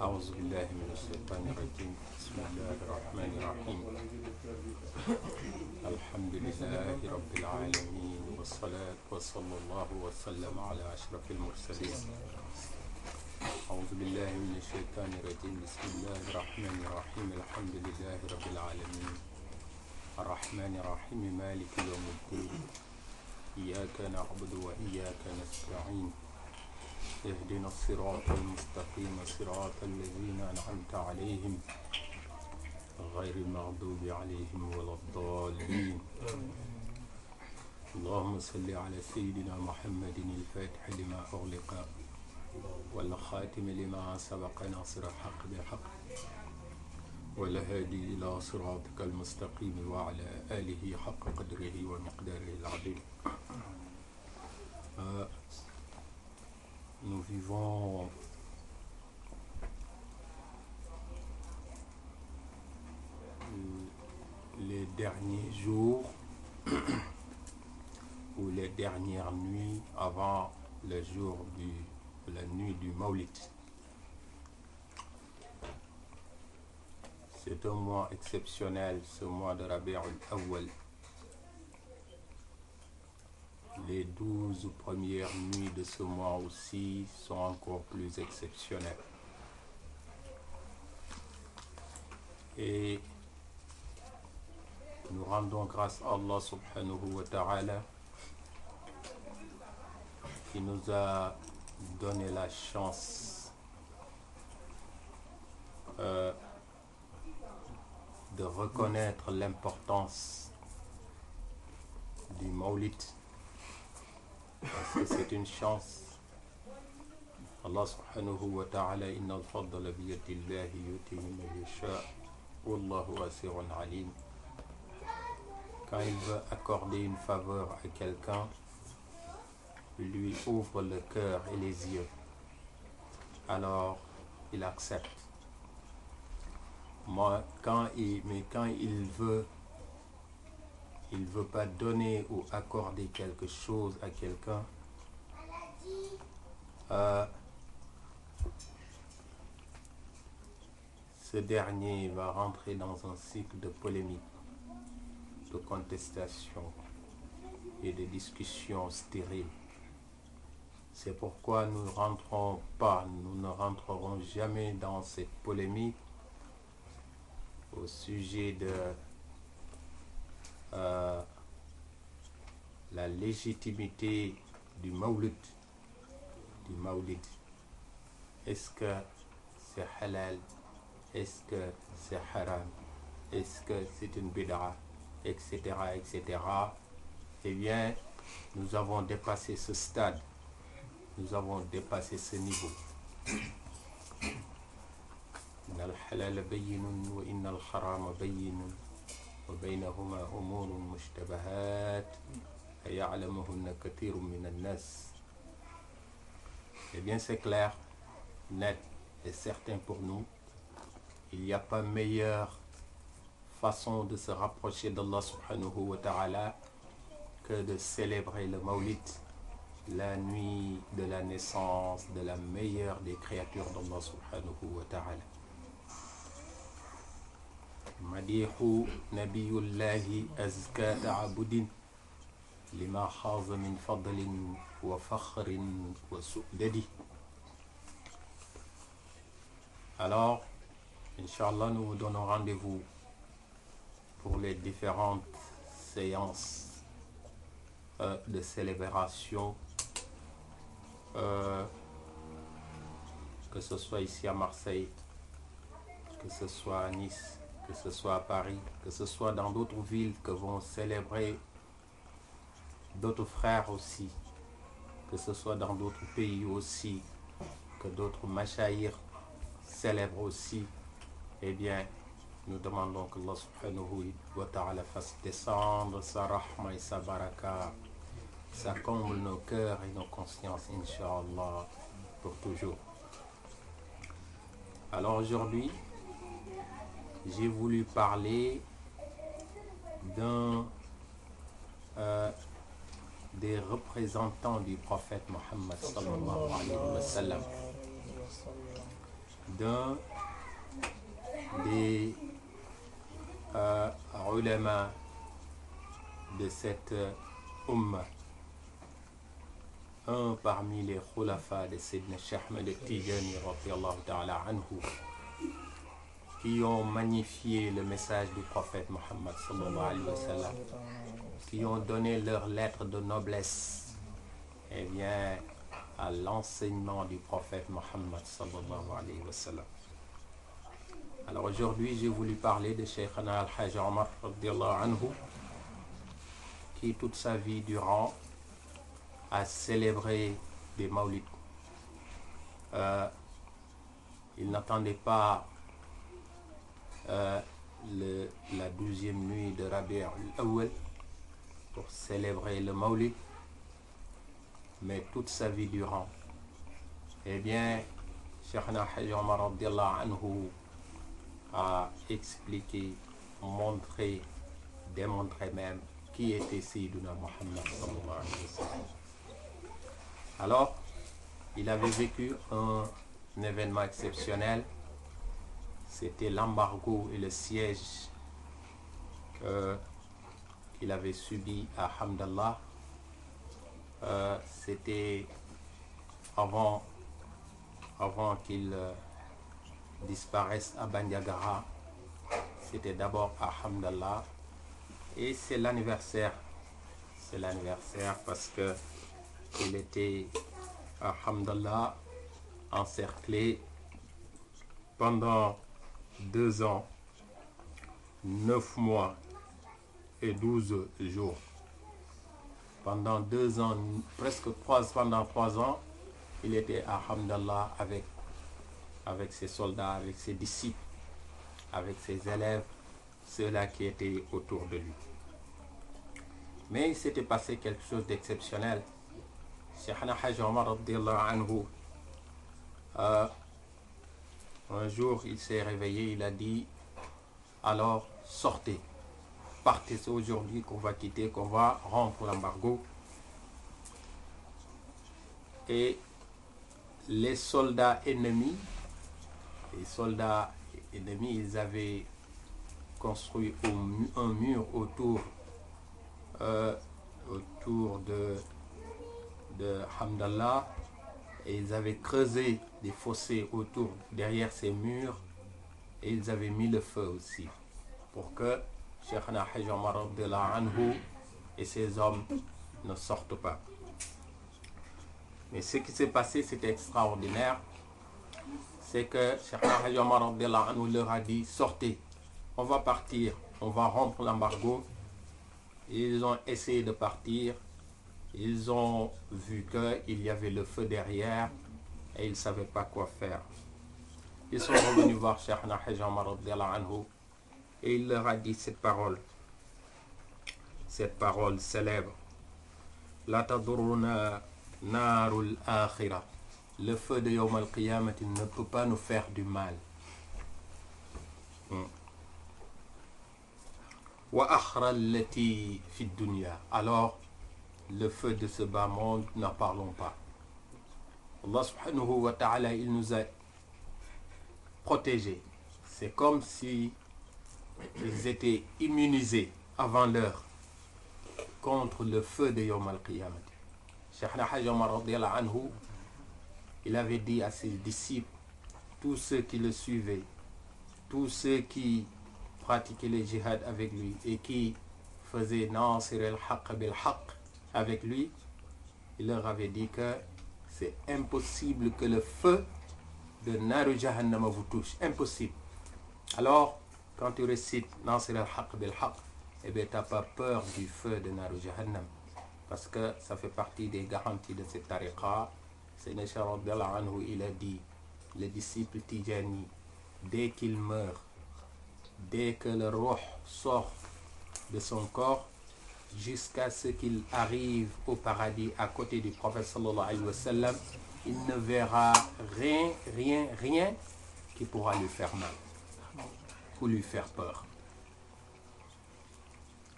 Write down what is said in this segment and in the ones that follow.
أعوذ بالله من الشيطان الرجيم بسم الله الرحمن الرحيم الحمد لله رب العالمين والصلاة وصلى الله وسلم على أشرف المرسلين أعوذ بالله من الشيطان الرجيم بسم الله الرحمن الرحيم الحمد لله رب العالمين الرحمن الرحيم مالك يوم الدين إياك نعبد وإياك نستعين اهدنا الصراط المستقيم صراط الذين أنعمت عليهم غير المغضوب عليهم ولا الضالين اللهم صل على سيدنا محمد الفاتح لما أغلق والخاتم لما سبق ناصر الحق بالحق والهادي إلى صراطك المستقيم وعلى آله حق قدره ومقداره العظيم. Nous vivons les derniers jours ou les dernières nuits avant le jour la nuit du Maulid. C'est un mois exceptionnel, ce mois de Rabi' al-Awwal. Les 12 premières nuits de ce mois aussi sont encore plus exceptionnelles. Et nous rendons grâce à Allah subhanahu wa ta'ala qui nous a donné la chance de reconnaître l'importance du Maulid. Parce que c'est une chance. Allah subhanahu wa ta'ala inna al-fadla biyadillahi yutihi man yasha wallahu wasi'un alim. Quand il veut accorder une faveur à quelqu'un, il lui ouvre le cœur et les yeux. Alors il accepte. Quand il veut pas donner ou accorder quelque chose à quelqu'un, ce dernier va rentrer dans un cycle de polémique, de contestation et de discussions stériles. C'est pourquoi nous ne rentrerons jamais dans cette polémique au sujet de la légitimité du Maulid. Est-ce que c'est halal? Est-ce que c'est haram? Est-ce que c'est une bid'a? Etc. etc. Eh bien, nous avons dépassé ce stade. Nous avons dépassé ce niveau. Inna al-halal bayyinun wa inna al-harama bayyinun wa baynahuma umurun mushtabahat ya'lamuhunna kathirun min an-nas. Eh bien, c'est clair, net et certain pour nous. Il n'y a pas meilleure façon de se rapprocher d'Allah subhanahu wa ta'ala que de célébrer le Maulid, la nuit de la naissance de la meilleure des créatures d'Allah subhanahu wa ta'ala. Madihu nabiyullahi azka ta'abudin lima khaza min fadlin wa fakhrin wa su'dadi. Alors, Inch'Allah, nous vous donnons rendez-vous pour les différentes séances de célébration, que ce soit ici à Marseille, que ce soit à Nice, que ce soit à Paris, que ce soit dans d'autres villes que vont célébrer d'autres frères aussi, que ce soit dans d'autres pays aussi, que d'autres mashayikh célèbrent aussi. Eh bien, nous demandons que Allah subhanahu wa ta'ala fasse descendre sa rahma et sa baraka. Ça comble nos cœurs et nos consciences, Inch'Allah, pour toujours. Alors aujourd'hui, j'ai voulu parler des représentants du prophète Mohammed sallallahu alayhi wa sallam. d'un des ulama de cette umma, un parmi les khulafa de Sayyidina Cheikh Ahmed Tijani radiyallahu ta'ala anhu, qui ont magnifié le message du prophète Mohammed sallallahu alayhi wa sallam, qui ont donné leur lettre de noblesse eh bien, à l'enseignement du prophète Mohammed sallallahu alayhi wa sallam. Alors aujourd'hui, j'ai voulu parler de Cheikhana Al-Hajj Omar radiyallahu anhu, qui toute sa vie durant a célébré des mawlids. Il n'attendait pas la 12e nuit de Rabi' al-Awwal pour célébrer le mawlid, mais toute sa vie durant, eh bien, Cheikhana Hajj Omar radiyallahu anhu a expliqué, montré, démontré même qui était Sayyiduna Muhammad sallallahu alayhi wa sallam. Alors, il avait vécu un événement exceptionnel. C'était l'embargo et le siège qu'il avait subi à Hamdallah. C'était avant qu'il disparaisse à Bandiagara. C'était d'abord à Hamdallah. Et c'est l'anniversaire. C'est l'anniversaire parce que il était à Hamdallah, encerclé pendant 2 ans, 9 mois et 12 jours. Pendant 2 ans, pendant 3 ans, il était à Hamdallah avec ses soldats, avec ses disciples, avec ses élèves, ceux-là qui étaient autour de lui. Mais il s'était passé quelque chose d'exceptionnel. Cheikhana Hajj Omar radiyallahu anhu, un jour il s'est réveillé, il a dit: alors sortez, partez, c'est aujourd'hui qu'on va quitter, qu'on va rompre l'embargo. Et les soldats ennemis, ils avaient construit un mur autour de Hamdallah, et ils avaient creusé des fossés derrière ces murs, et ils avaient mis le feu aussi pour que Cheikhana Hajj Omar radiyallahu anhu et ses hommes ne sortent pas. Mais ce qui s'est passé, c'était extraordinaire. C'est que Cheikhana Hajj Omar radiyallahu anhu leur a dit: sortez, on va partir, on va rompre l'embargo. Ils ont essayé de partir. Ils ont vu qu'il y avait le feu derrière et ils ne savaient pas quoi faire. Ils sont revenus voir Cheikhana Hajj Omar radiyallahu anhu et il leur a dit cette parole célèbre: La tadurruna narul akhira. Le feu de Yawm al-Qiyamah ne peut pas nous faire du mal. Wa akhra allati fi dunya. Alors, le feu de ce bas monde, n'en parlons pas. Allah subhanahu wa ta'ala, il nous a protégés. C'est comme si ils étaient immunisés avant l'heure contre le feu de Yawm al-Qiyamah. Cheikhana Hajj Omar radiyallahu anhu, il avait dit à ses disciples, tous ceux qui le suivaient, tous ceux qui pratiquaient le djihad avec lui et qui faisaient Nasir al-Haqq bil-Haqq avec lui, il leur avait dit que c'est impossible que le feu de Naru Jahannam vous touche. Impossible. Alors, quand tu récites Nasir al-Haqq bil-Haqq, eh bien, tu n'as pas peur du feu de Naru Jahannam. Parce que ça fait partie des garanties de cette tariqa. Sayyidina Cheikh radiyallahu anhu, il a dit, le disciple Tijani, dès qu'il meurt, dès que le ruh sort de son corps, jusqu'à ce qu'il arrive au paradis à côté du prophète sallallahu alayhi wa sallam, il ne verra rien qui pourra lui faire mal ou lui faire peur.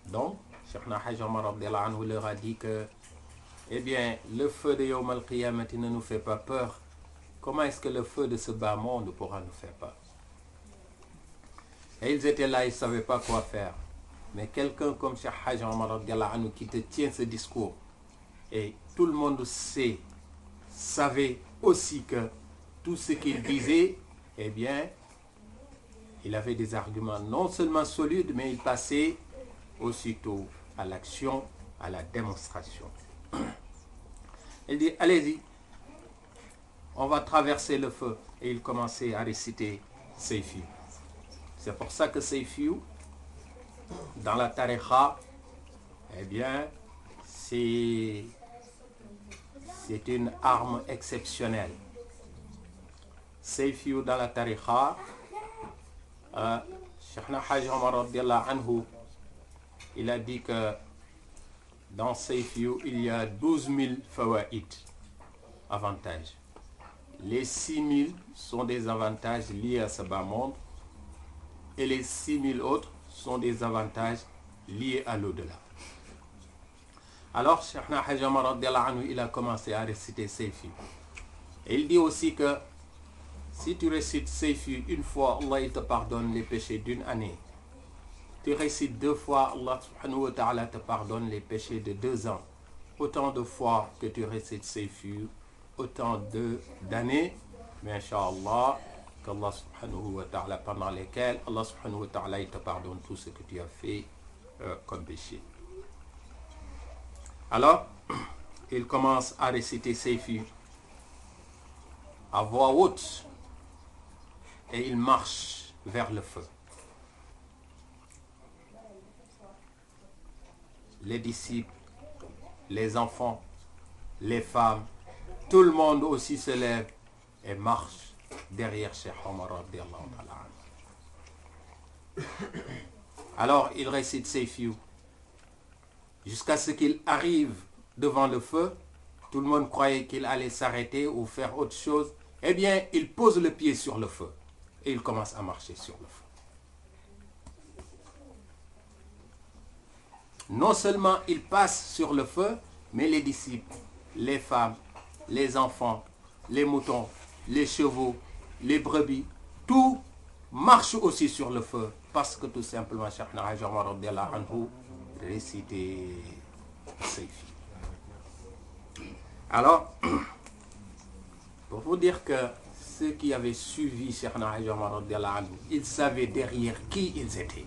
Donc, Cheikhna Hajj Omar radiyallahu anhu leur a dit que, eh bien, le feu de Yawm al-Qiyamah ne nous fait pas peur, comment est-ce que le feu de ce bas monde pourra nous faire peur? Et ils étaient là, ils ne savaient pas quoi faire. Mais quelqu'un comme Cheikh Hadj Omar radiallahu anhu qui te tient ce discours, et tout le monde savait aussi que tout ce qu'il disait, eh bien, il avait des arguments non seulement solides, mais il passait aussitôt à l'action, à la démonstration. Il dit, allez-y, on va traverser le feu. Et il commençait à réciter Seyfi. C'est pour ça que Seyfi, dans la tariqa, eh bien, c'est une arme exceptionnelle. Seyfi dans la tariqa, Cheikhna Hadj Omar radiallahu anhu, il a dit que dans Seyfi, il y a 12 000 fawaïd, avantages. Les 6 000 sont des avantages liés à ce bas monde et les 6 000 autres sont des avantages liés à l'au-delà. Alors, Cheikhna Hadj Omar radiallahu anhu, il a commencé à réciter Seyfi. Et il dit aussi que si tu récites Seyfi une fois, Allah il te pardonne les péchés d'une année. Tu récites 2 fois, Allah subhanahu wa ta'ala te pardonne les péchés de 2 ans. Autant de fois que tu récites Seyfi, autant d'années, mais Inch'Allah, qu'Allah subhanahu wa ta'ala, pendant lesquelles Allah subhanahu wa ta'ala il te pardonne tout ce que tu as fait comme péché. Alors, il commence à réciter Seyfi à voix haute et il marche vers le feu. Les disciples, les enfants, les femmes, tout le monde aussi se lève et marche derrière Cheikh Omar radiallahu ta'ala. Alors il récite Seyfi jusqu'à ce qu'il arrive devant le feu. Tout le monde croyait qu'il allait s'arrêter ou faire autre chose. Eh bien, il pose le pied sur le feu et il commence à marcher sur le feu. Non seulement il passe sur le feu, mais les disciples, les femmes, les enfants, les moutons, les chevaux, les brebis, tout marche aussi sur le feu parce que tout simplement Cheikhna Hadj Omar radiallahu anhu récitait Seyfi. Alors, pour vous dire que ceux qui avaient suivi Cheikhna Hadj Omar radiallahu anhu, ils savaient derrière qui ils étaient.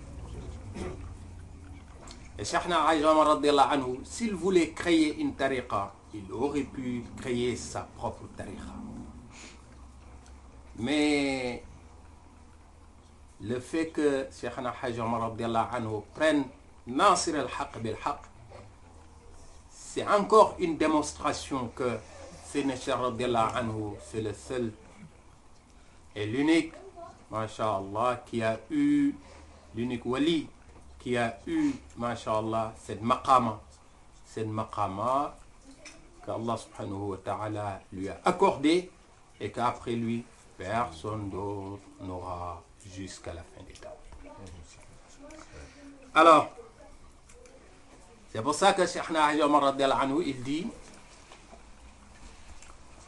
Et Cheikhna Hadj Omar radiallahu anhu, s'il voulait créer une tariqa, il aurait pu créer sa propre tariqa. Mais le fait que Cheikhna Hadj Omar radiallahu anhu prenne Nasir al-Haq bil-Haq, c'est encore une démonstration que Sayyidina Cheikh radiallahu anhu, c'est le seul et l'unique, masha'Allah, qui a eu, l'unique wali, qui a eu, masha'Allah, cette maqama qu'Allah subhanahu wa ta'ala lui a accordé et qu'après lui, personne d'autre n'aura jusqu'à la fin des temps. Alors, c'est pour ça que Cheikhna Hadj Omar radiallahu anhu,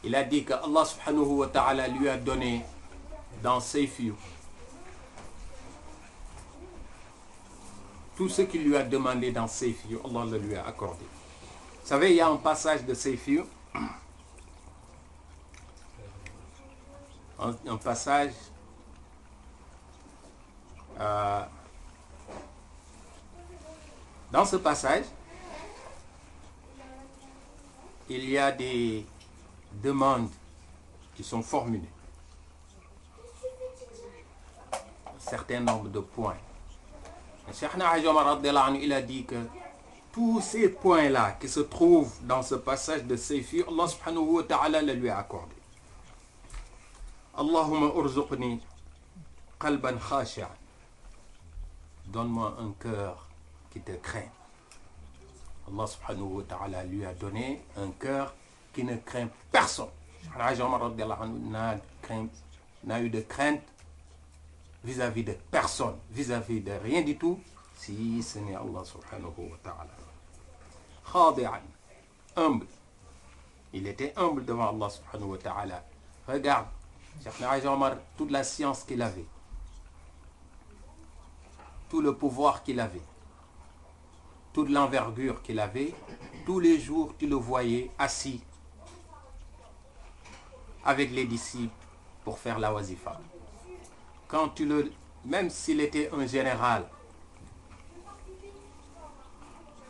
il a dit que Allah subhanahu wa ta'ala lui a donné dans Seyfi tout ce qu'il lui a demandé dans Seyfi, Allah le lui a accordé. Vous savez, il y a un passage de Seyfi, un passage dans ce passage, il y a des demandes qui sont formulées. Un certain nombre de points. Cheikhna Hadj Omar radiallahu anhu, il a dit que tous ces points-là qui se trouvent dans ce passage de Seyfi, Allah subhanahu wa ta'ala le lui a accordé. Allahumma urzuqni qalban khashi'an. Donne-moi un cœur qui te craint. Allah subhanahu wa ta'ala lui a donné un cœur qui ne craint personne. Cheikhna Hadj Omar radiallahu anhu n'a eu de crainte vis-à-vis de personne, vis-à-vis de rien du tout, si ce n'est Allah subhanahu wa ta'ala. Khadi'an, humble. Il était humble devant Allah subhanahu wa ta'ala. Regarde, Cheikh Haj Omar, toute la science qu'il avait, tout le pouvoir qu'il avait, toute l'envergure qu'il avait, tous les jours tu le voyais assis avec les disciples pour faire la wazifa. Quand même s'il était un général,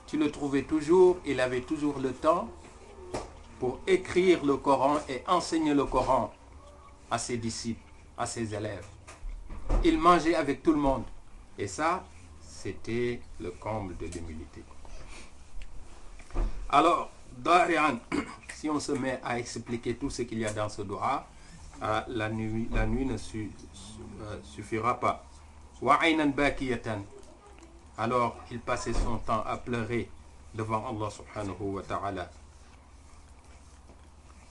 tu le trouvais toujours, il avait toujours le temps pour écrire le Coran et enseigner le Coran à ses disciples, à ses élèves. Il mangeait avec tout le monde. Et ça, c'était le comble de l'humilité. Alors, Darian, si on se met à expliquer tout ce qu'il y a dans ce dua, la nuit ne suffira pas. Wa'aynan bakiyatan. Alors, il passait son temps à pleurer devant Allah subhanahu wa ta'ala.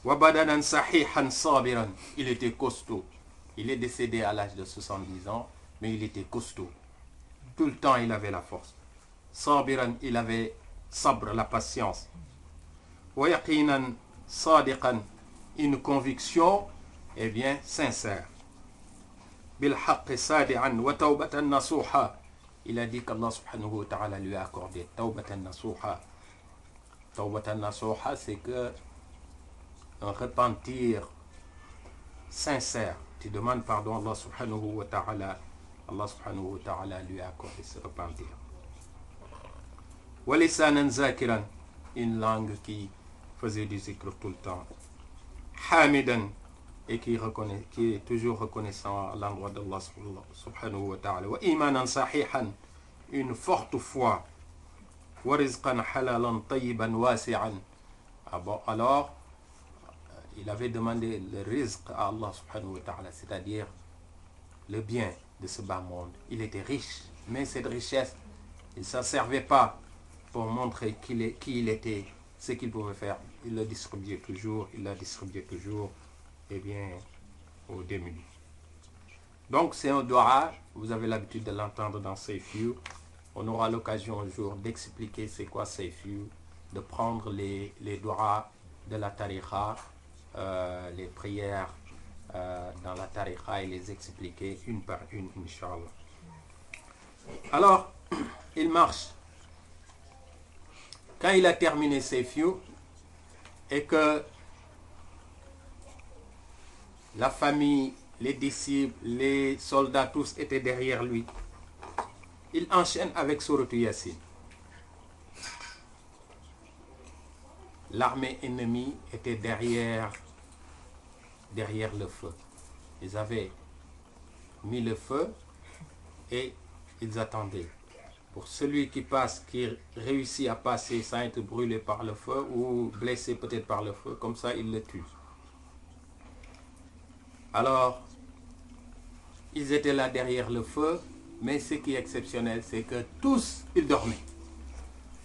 Wa badanan sahihan sabiran. Il était costaud. Il est décédé à l'âge de 70 ans, mais il était costaud. Tout le temps, il avait la force. Sabiran, il avait sabr, la patience. Wa yaqinan sadiqan, une conviction, eh bien, sincère. Bil haqqi sadi'an wa tawbatan nasuha. Il a dit qu'Allah subhanahu wa ta'ala lui a accordé tawbatan nasuha. Tawbatan nasuha, c'est que un repentir sincère. Tu demandes pardon à Allah subhanahu wa ta'ala. Allah subhanahu wa ta'ala lui a accordé ce repentir. Wa lisanan zakiran, une langue qui faisait du zikr tout le temps. Hamidan, et qui est toujours reconnaissant à l'endroit d'Allah subhanahu wa ta'ala. Wa imanan sahihan, une forte foi. Wa rizqan halalan tayyiban wasi'an. Ah bon, alors, il avait demandé le rizq à Allah subhanahu wa ta'ala, c'est-à-dire le bien de ce bas monde. Il était riche, mais cette richesse, il ne s'en servait pas pour montrer qui il était, ce qu'il pouvait faire. Il le distribuait toujours, eh bien, aux démunis. Donc c'est un dua, vous avez l'habitude de l'entendre dans Safe You. On aura l'occasion un jour d'expliquer c'est quoi Safe You, de prendre les duas de la tariqa, les prières dans la tariqa et les expliquer une par une, Inch'Allah. Alors, il marche. Quand il a terminé Safe You et que la famille, les disciples, les soldats, tous étaient derrière lui, il enchaîne avec Sourate Yasin. L'armée ennemie était derrière le feu. Ils avaient mis le feu et ils attendaient. Pour celui qui passe, qui réussit à passer sans être brûlé par le feu ou blessé peut-être par le feu, comme ça il le tue. Alors, ils étaient là derrière le feu, mais ce qui est exceptionnel, c'est que tous, ils dormaient.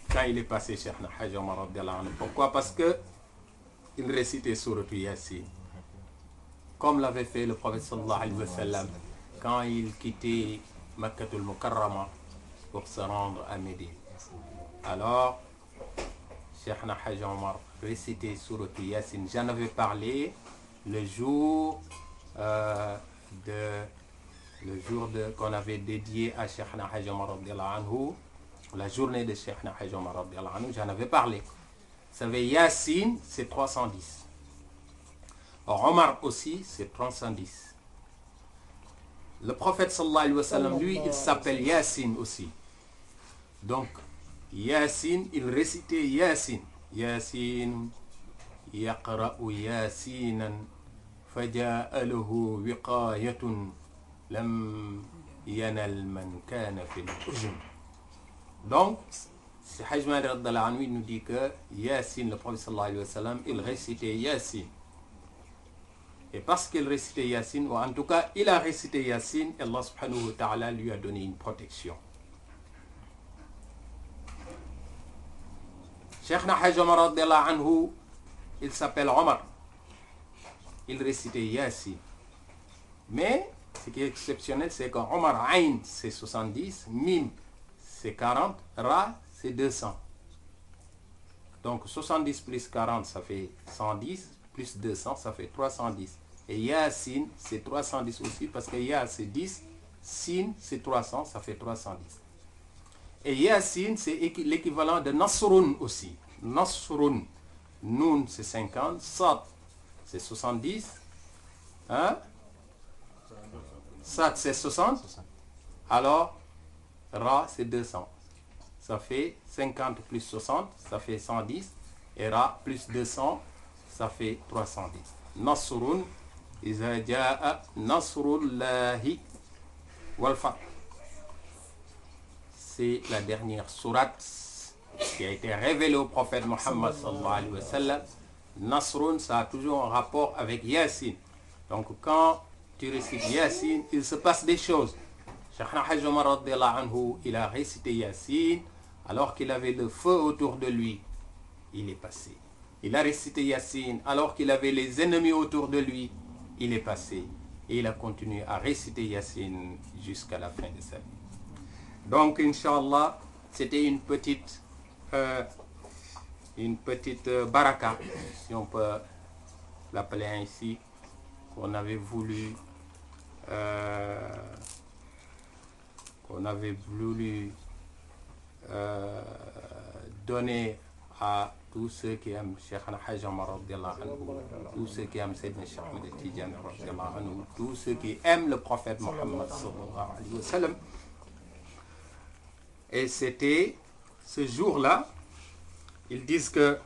Quand il est passé, Cheikh Haj Omar radhiyallahu anhu. Pourquoi? Parce que il récitait Sourate Yasin, comme l'avait fait le prophète sallallahu alayhi wa sallam quand il quittait Makkatul Mukarrama pour se rendre à Médine. Alors, Cheikh Haj Omar récitait Sourate Yasin. J'en avais parlé le jour qu'on avait dédié à Cheikh Haj Omar radhiyallahu anhu, la journée de Cheikh Haj Omar radhiyallahu anhu, j'en avais parlé. Vous savez, Yasin, c'est 310. Omar aussi, c'est 310. Le prophète sallallahu alayhi wa sallam, lui, il s'appelle Yasin aussi. Donc, Yasin, il récitait Yasin. Yasin, yaqra'u Yasinan, faja'alahu wiqayatun, lam yanal man kana fil ujum. Donc, c'est Hajj Malik radhiyallahu anhu, il nous dit que Yasin, le prophète sallallahu alayhi wa sallam, il récitait Yasin. Et parce qu'il récitait Yasin, ou en tout cas, il a récité Yasin, Allah subhanahu wa ta'ala lui a donné une protection. Cheikh Haj Omar radhiyallahu anhu, il s'appelle Omar. Il récitait Yasin. Mais, ce qui est exceptionnel, c'est que Omar Ain, c'est 70, Mim, c'est 40, Ra, c'est 200. Donc 70 plus 40, ça fait 110, plus 200, ça fait 310. Et Yasin, c'est 310 aussi, parce que Ya, c'est 10, Sin, c'est 300, ça fait 310. Et Yasin, c'est l'équivalent de Nasrun aussi. Nasrun, Nun, c'est 50, Sad, c'est 70, hein? Sad, c'est 60, alors Ra, c'est 200. Ça fait 50 plus 60, ça fait 110, et Ra plus 200, ça fait 310. Nasrun, Iza jaa Nasrullahi wal Fath. C'est la dernière sourate qui a été révélée au prophète Mohammed sallallahu alayhi wa sallam. Nasrun, ça a toujours un rapport avec Yasin. Donc quand tu récites Yasin, il se passe des choses. Cheikh Hajj Omar radiyallahu anhu, il a récité Yasin alors qu'il avait le feu autour de lui. Il est passé. Il a récité Yasin alors qu'il avait les ennemis autour de lui. Il est passé. Et il a continué à réciter Yasin jusqu'à la fin de sa vie. Donc, Inch'Allah, c'était une petite baraka, si on peut l'appeler ainsi, qu'on avait voulu donner à tous ceux qui aiment Cheikh Hajj Omar radiyallahu anhu, tous ceux qui aiment Sayyidina Cheikh Ahmed Tidiane radiyallahu anhu, tous ceux qui aiment le prophète Mohammed sallallahu alayhi wa sallam. Et c'était ce jour-là, ils disent que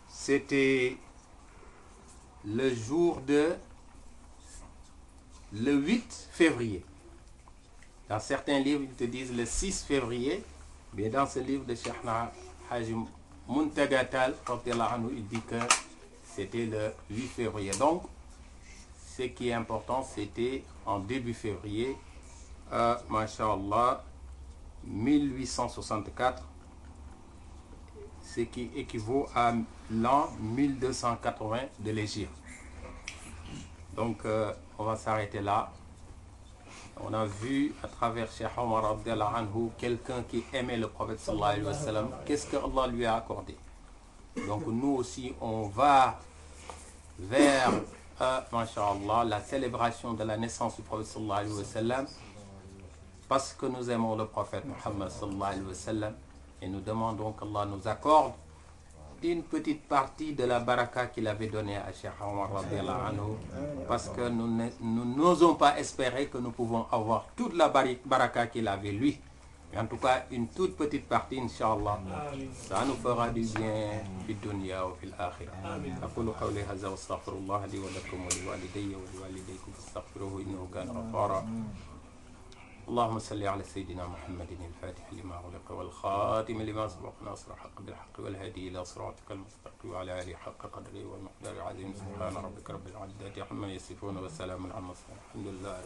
c'était le jour de le 8 février. Dans certains livres, ils te disent le 6 février, mais dans ce livre de Cheikh Haji Muntaga Tall, il dit que c'était le 8 février. Donc, ce qui est important, c'était en début février, Masha'Allah, 1864, ce qui équivaut à l'an 1280 de l'Hégire. Donc, on va s'arrêter là. On a vu à travers Cheikh Omar radiyallahu anhu quelqu'un qui aimait le prophète sallallahu alayhi wa sallam. Qu'est-ce que Allah lui a accordé? Donc nous aussi, on va vers, Masha'Allah, la célébration de la naissance du prophète sallallahu alayhi wa sallam, parce que nous aimons le prophète Muhammad sallallahu alayhi wa sallam, et nous demandons qu'Allah nous accorde une petite partie de la baraka qu'il avait donnée à Cheikh Omar radiyallahu anhu, parce que nous n'osons pas espérer que nous pouvons avoir toute la baraka qu'il avait lui. Mais en tout cas, une toute petite partie, Inch'Allah, ça nous fera du bien fi dunya wa fil akhirah. Aqulu qawli hadha wa astaghfirullah li wa lakum wa li walidayya wa li walidaykum fastaghfiruhu innahu kana ghaffara. اللهم صل على سيدنا محمد الفاتح لما أغلق والخاتم لما سبق ناصر الحق بالحق والهادي إلى صراطك المستقيم وعلى آله حق قدره والمقدار العظيم سبحان ربك رب العزة عما يصفون وسلام على المرسلين الحمد لله.